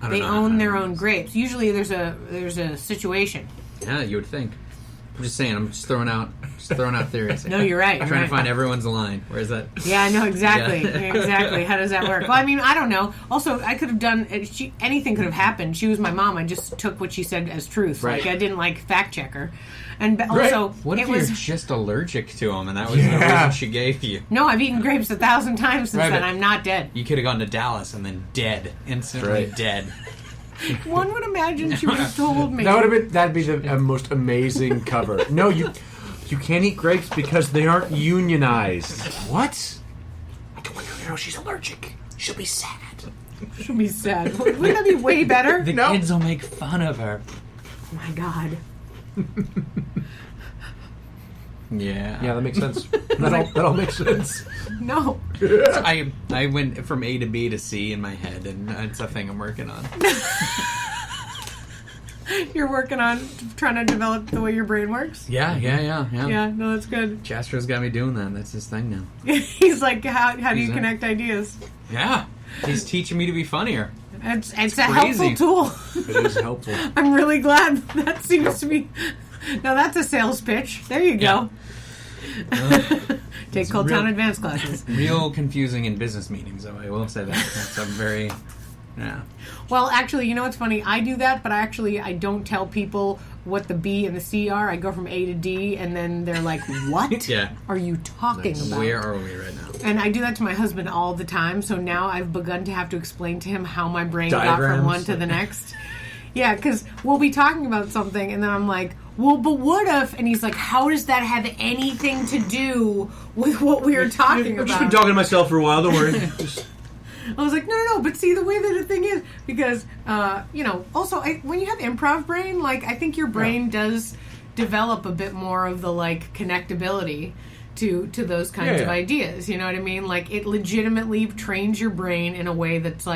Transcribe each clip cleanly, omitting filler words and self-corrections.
They own their own grapes. Usually there's a situation. Yeah, you would think. I'm just saying. I'm just throwing out theories. No, you're right. I'm trying to find everyone's line. Where is that? Yeah, I know exactly. Yeah. Exactly. How does that work? Well, I mean, I don't know. Also, I could have done anything could have happened. She was my mom. I just took what she said as truth. Right. Like I didn't fact check her. And also, what if you're just allergic to them, and that was the reason she gave you? No, I've eaten grapes 1,000 times since then. I'm not dead. You could have gone to Dallas and then instantly dead. One would imagine she would have told me. That'd be the most amazing cover. No, you can't eat grapes because they aren't unionized. What? I don't want you to know she's allergic. She'll be sad. She'll be sad. Wouldn't that be way better? The kids will make fun of her. Oh my God. Yeah, that makes sense. That all makes sense. No. So I went from A to B to C in my head, and it's a thing I'm working on. You're working on trying to develop the way your brain works? Yeah. Yeah, no, that's good. Jastro's got me doing that. That's his thing now. He's like, how do you connect ideas? Yeah. He's teaching me to be funnier. It's a helpful tool. It is helpful. I'm really glad that seems to be... Now that's a sales pitch. There you go. Take Cold Town Advanced classes. Real confusing in business meetings, though. I will say that. That's a very... Yeah. Well, actually, you know what's funny? I do that, but I don't tell people what the B and the C are. I go from A to D, and then they're like, what are you talking about? Where are we right now? And I do that to my husband all the time, so now I've begun to have to explain to him how my brain Diagrams. got from one to the next. Yeah, because we'll be talking about something, and then I'm like, well, but what if... And he's like, how does that have anything to do with what we were talking about? I've just been talking to myself for a while, don't worry. I was like, no, but see, the way that the thing is... Because, also, when you have improv brain, I think your brain does develop a bit more of the, connectability to those kinds of ideas. You know what I mean? It legitimately trains your brain in a way that's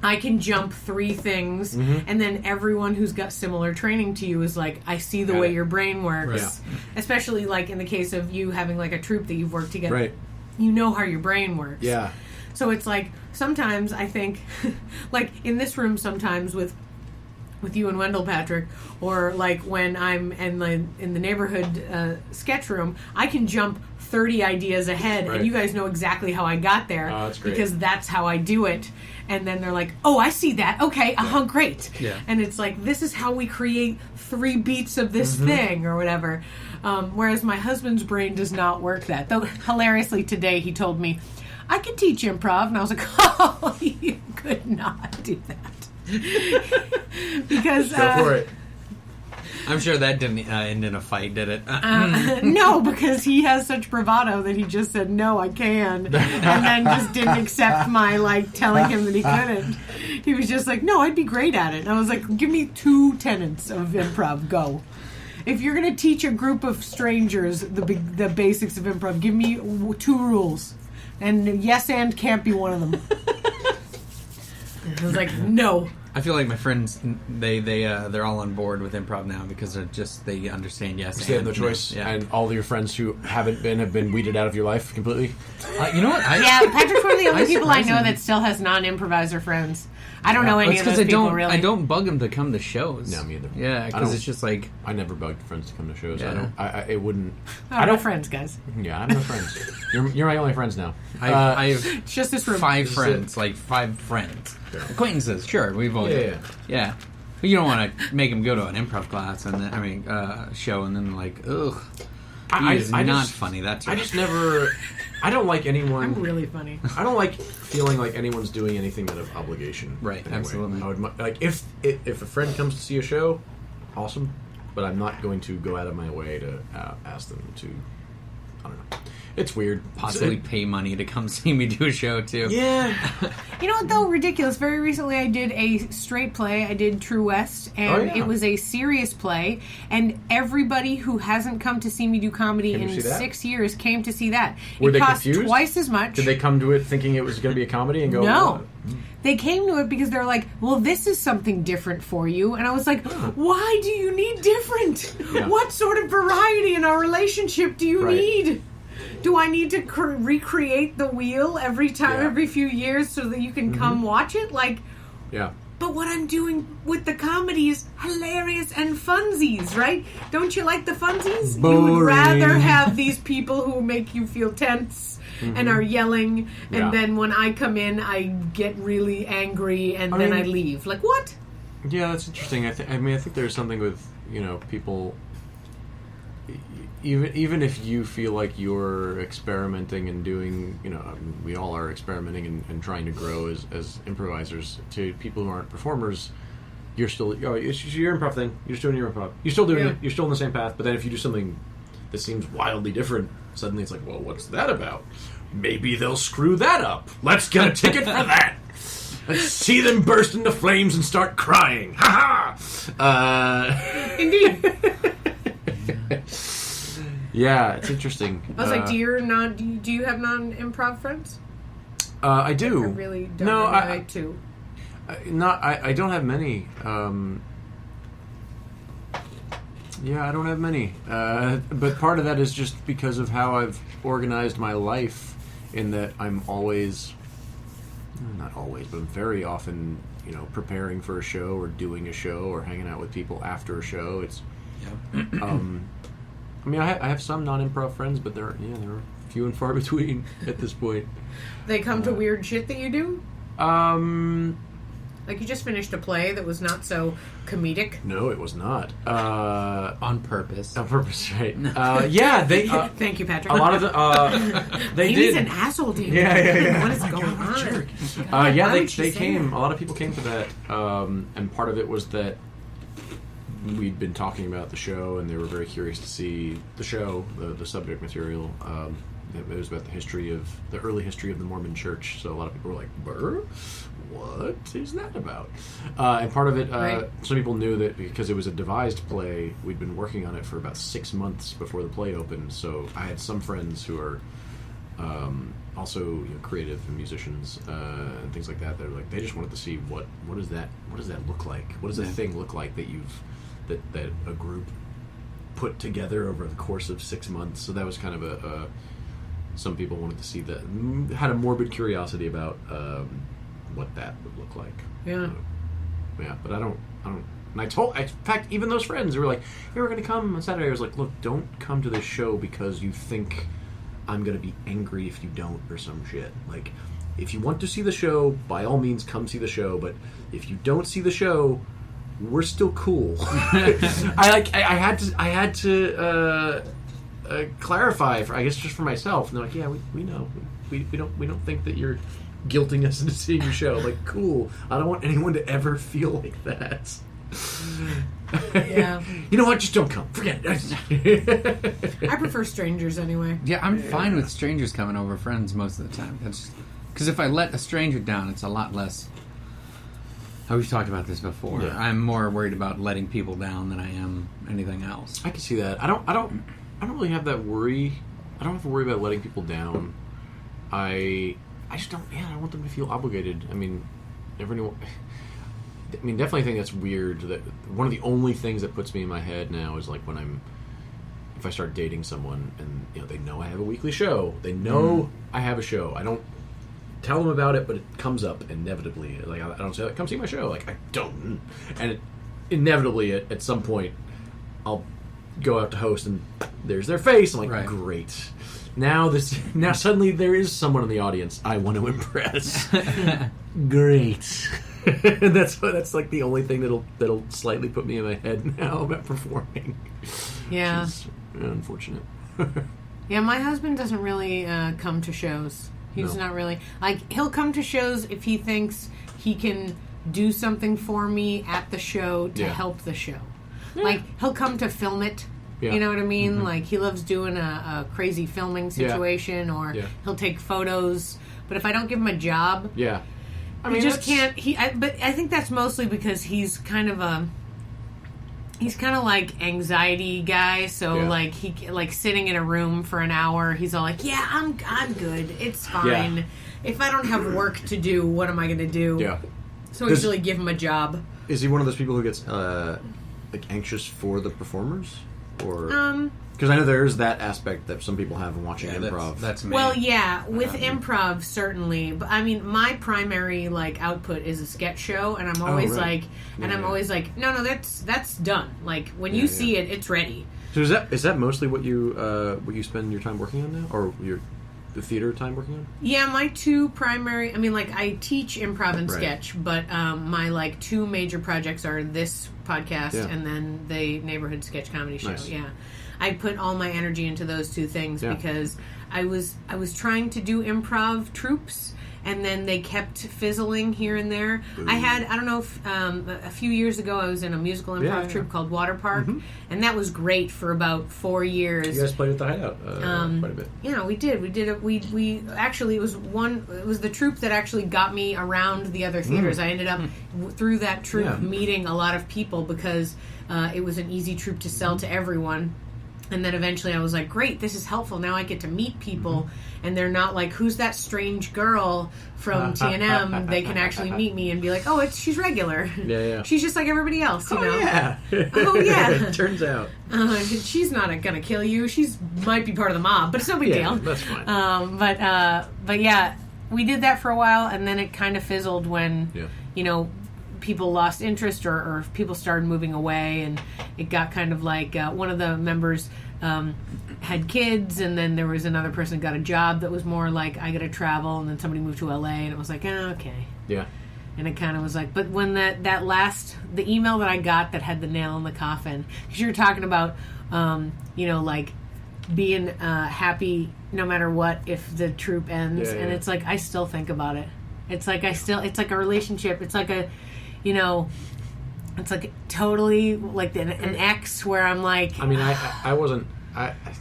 I can jump 3 things, and then everyone who's got similar training to you is like, I see the way your brain works. Right. Especially, in the case of you having, a troupe that you've worked together. Right. You know how your brain works. Yeah. So it's sometimes I think, in this room sometimes with you and Wendell Patrick, or when I'm in the neighborhood sketch room, I can jump 30 ideas ahead, and you guys know exactly how I got there. Oh, that's great. Because that's how I do it. And then they're like, oh, I see that. Okay, great. Yeah. And it's this is how we create 3 beats of this thing, or whatever. Whereas my husband's brain does not work that. Though, hilariously, today he told me, I can teach improv. And I was like, oh, you could not do that. Because... Go for it. I'm sure that didn't end in a fight, did it? No, because he has such bravado that he just said, no, I can. And then just didn't accept my, telling him that he couldn't. He was just like, no, I'd be great at it. And I was like, give me 2 tenets of improv. Go. If you're going to teach a group of strangers the basics of improv, give me 2 rules. And yes and can't be one of them. I was like, no. I feel like my friends, they're all on board with improv now because they understand yes. They have no choice. Yeah. And all your friends who haven't been have been weeded out of your life completely. You know what? Patrick's one of the only people I know that still has non-improviser friends. I don't know any of those people, really. I don't bug them to come to shows. No, me either. Yeah, because it's just I never bugged friends to come to shows. Yeah. It wouldn't... I don't friends, guys. Yeah, I have no friends. You're my only friends now. I have it's just this room. 5 friends, 5 friends. Acquaintances, sure. We've all... Yeah. But you don't want to make them go to an improv class and then, show and then ugh. He's not funny. That's right. I just never... I don't like anyone... I'm really funny. I don't like feeling like anyone's doing anything out of obligation. Right, anyway. absolutely. I would, if a friend comes to see a show, awesome. But I'm not going to go out of my way to ask them to... I don't know. It's weird. Possibly pay money to come see me do a show, too. Yeah. You know what, though? Ridiculous. Very recently I did a straight play. I did True West, and it was a serious play, and everybody who hasn't come to see me do comedy in 6 years came to see that. Were they cost confused? Twice as much. Did they come to it thinking it was going to be a comedy and go... No. They came to it because they're like, well, this is something different for you. And I was like, why do you need different? Yeah. What sort of variety in our relationship do you need? Do I need to recreate the wheel every time, every few years so that you can come watch it? but what I'm doing with the comedy is hilarious and funsies, right? Don't you like the funsies? Boring. You would rather have these people who make you feel tense and are yelling, and then when I come in, I get really angry, and then I leave. Like, what? Yeah, that's interesting. I think there's something with, people... Even if you feel like you're experimenting and doing, we all are experimenting and trying to grow as improvisers. To people who aren't performers, you're still, it's your improv thing. You're just doing your improv. You're still doing it. You're still on the same path. But then if you do something that seems wildly different, suddenly it's like, well, what's that about? Maybe they'll screw that up. Let's get a ticket for that. Let's see them burst into flames and start crying. Ha ha! Indeed. Yeah, it's interesting. I was like, do you have non-improv friends? I do. I really don't. No, I too. I don't have many. Yeah, I don't have many. But part of that is just because of how I've organized my life, in that I'm always, not always, but very often, preparing for a show or doing a show or hanging out with people after a show. It's, I have some non-improv friends, but they're few and far between at this point. They come to weird shit that you do? Like you just finished a play that was not so comedic? No, it was not. On purpose. On purpose, right. Yeah, they... Thank you, Patrick. A lot of the... they Amy's did. an asshole to you. Yeah. What is going on? Yeah, they came. A lot of people came to that, and part of it was that we'd been talking about the show, and they were very curious to see the show, the subject material. It was about the early history of the Mormon Church. So a lot of people were like, "Brr, what is that about?" And part of it, some people knew that because it was a devised play, we'd been working on it for about 6 months before the play opened. So I had some friends who are also creative and musicians and things like that. They're like, they just wanted to see what does that look like? What does a thing look like that that a group put together over the course of 6 months? So that was kind of some people wanted to see that, had a morbid curiosity about what that would look like. Yeah. But I don't. And in fact, even those friends who were like, "Hey, we're going to come on Saturday," I was like, "Look, don't come to this show because you think I'm going to be angry if you don't or some shit. Like, if you want to see the show, by all means, come see the show. But if you don't see the show, we're still cool." I had to clarify, I guess, just for myself. And they're like, "Yeah, we know. We don't think that you're guilting us into seeing your show." Like, cool. I don't want anyone to ever feel like that. Yeah. You know what? Just don't come. Forget it. I prefer strangers anyway. Yeah, I'm fine with strangers coming over, friends most of the time. That's because if I let a stranger down, it's a lot less. We've talked about this before. Yeah. I'm more worried about letting people down than I am anything else. I can see that. I don't really have that worry. I don't have to worry about letting people down. I just don't. Yeah, I want them to feel obligated. I mean, definitely think that's weird. That one of the only things that puts me in my head now is like if I start dating someone and they know I have a weekly show. They know I have a show. I don't tell them about it, but it comes up inevitably. Like, I don't say, like, "Come see my show." Like, I don't. And inevitably, at some point, I'll go out to host, and there's their face. I'm like, right. Great. Now suddenly there is someone in the audience I want to impress. Great. And that's like the only thing that'll slightly put me in my head now about performing. Yeah. Which is unfortunate. Yeah, my husband doesn't really come to shows. He's not really... Like, he'll come to shows if he thinks he can do something for me at the show to help the show. Yeah. Like, he'll come to film it. Yeah. You know what I mean? Mm-hmm. Like, he loves doing a crazy filming situation, or he'll take photos. But if I don't give him a job... Yeah. I mean, he just can't... But I think that's mostly because he's kind of he's kind of like anxiety guy, so like he like sitting in a room for an hour, he's all like, "Yeah, I'm good. It's fine. If I don't have work to do, what am I going to do?" Yeah. So I usually give him a job. Is he one of those people who gets like anxious for the performers, or? Because I know there's that aspect that some people have in watching improv. That's me. Well, yeah, with improv certainly, but I mean, my primary like output is a sketch show, and I'm always I'm always like, no, that's done. Like when you see it, it's ready. So is that mostly what you spend your time working on now, or the theater time working on? Yeah, my two primary. I mean, like I teach improv and sketch, but my like two major projects are this podcast and then the neighborhood sketch comedy show. Nice. Yeah. I put all my energy into those two things because I was trying to do improv troupes, and then they kept fizzling here and there. Ooh. I don't know if a few years ago I was in a musical improv troupe called Water Park, and that was great for about 4 years. You guys played at the Hideout quite a bit. Yeah, we did. We did it. We actually it was the troupe that actually got me around the other theaters. I ended up through that troupe meeting a lot of people because it was an easy troupe to sell to everyone. And then eventually I was like, great, this is helpful. Now I get to meet people, and they're not like, who's that strange girl from T&M? They can actually meet me and be like, oh, she's regular. Yeah. She's just like everybody else, you know? Yeah. Oh, yeah. It turns out. She's not going to kill you. She's might be part of the mob, but it's no big deal. That's fine. But yeah, we did that for a while, and then it kind of fizzled when, you know, people lost interest or people started moving away, and it got kind of like one of the members had kids, and then there was another person who got a job that was more like I got to travel, and then somebody moved to LA, and it was like, oh, okay. Yeah. And it kind of was like, but when the email that I got that had the nail in the coffin, because you were talking about, you know, like being happy no matter what if the troupe ends, and it's like I still think about it. It's like it's like a relationship. It's like a, you know, it's like totally like an ex where I'm like, I mean, I wasn't.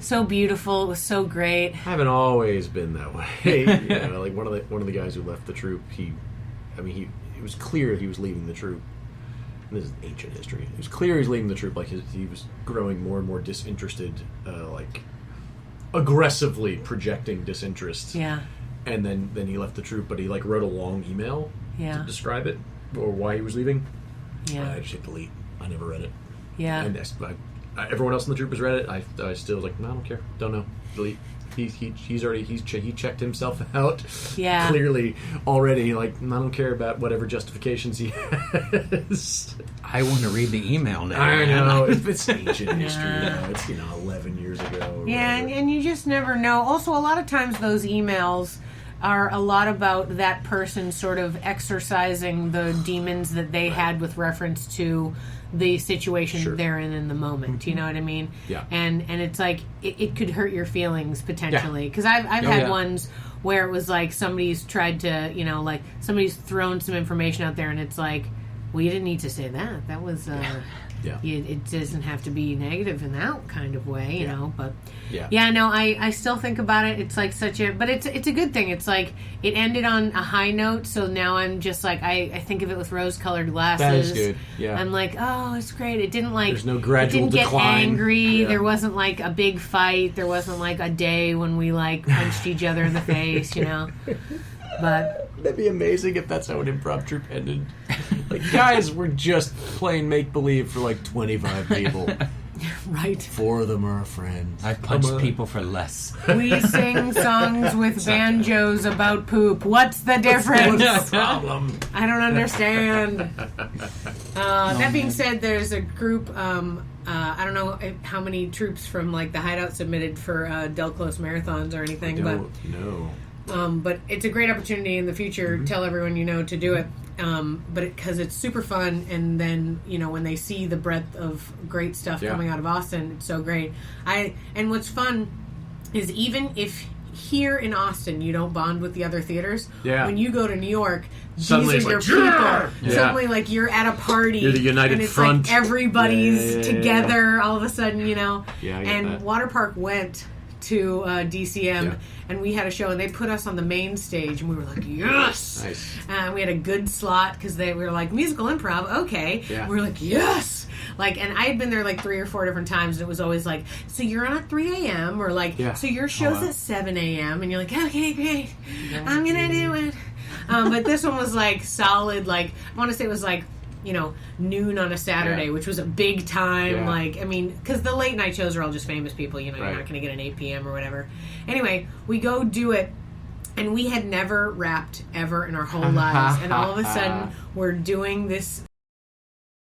So beautiful. It was so great. I haven't always been that way. You know, like one of the guys who left the troupe. It was clear he was leaving the troupe. This is ancient history. It was clear he was leaving the troupe. Like he was growing more and more disinterested. Like aggressively projecting disinterest. Yeah. And then he left the troupe, but he like wrote a long email to describe it or why he was leaving. Yeah. I just hit delete. I never read it. Yeah. And everyone else in the troupe has read it. I still was like, no, I don't care. Don't know. Delete. He checked himself out. Yeah. Clearly already. Like, I don't care about whatever justifications he has. I want to read the email now. I know. It's ancient history now. It's 11 years ago. Yeah, and you just never know. Also, a lot of times those emails are a lot about that person sort of exercising the demons that they had with reference to the situation they're in the moment. You know what I mean? Yeah. And it's like it could hurt your feelings potentially, because I've had ones where it was like somebody's tried to, you know, like somebody's thrown some information out there, and it's like, well, you didn't need to say that. That was it doesn't have to be negative in that kind of way, you know. But I still think about it. It's like but it's a good thing. It's like it ended on a high note, so now I'm just like I think of it with rose-colored glasses. That is good. Yeah, I'm like, oh, it's great. It didn't like there's no gradual it didn't decline. Get angry. Yeah. There wasn't like a big fight. There wasn't like a day when we like punched each other in the face, you know. But that'd be amazing if that's how an improv troupe ended. Like, guys, we're just playing make-believe for like 25 people. Right. 4 of them are our friends. I punched people for less. We sing songs with banjos about poop. What's the difference? What's the problem? I don't understand. That being said, there's a group, I don't know how many troops from like the Hideout submitted for Del Close marathons or anything. But it's a great opportunity in the future. Tell everyone you know to do it. But because it's super fun, and then you know when they see the breadth of great stuff coming out of Austin, it's so great. And what's fun is even if here in Austin you don't bond with the other theaters, when you go to New York, suddenly these are your people. Suddenly, like you're at a party, you're the united and it's front. Like everybody's together all of a sudden, you know. Yeah, and Water Park went to DCM, and we had a show, and they put us on the main stage, and we were like, yes! Nice. We had a good slot, because we were like, musical improv, okay. Yeah. We were like, yes! Like, and I had been there like 3 or 4 different times, and it was always like, so you're on at 3 a.m., or like, so your show's at 7 a.m., and you're like, okay, great, I'm gonna do it. But this one was like solid, like, I want to say it was like noon on a Saturday, which was a big time. Yeah. Like, I mean, because the late night shows are all just famous people. You're not going to get an 8 p.m. or whatever. Anyway, we go do it. And we had never rapped ever in our whole lives. And all of a sudden, we're doing this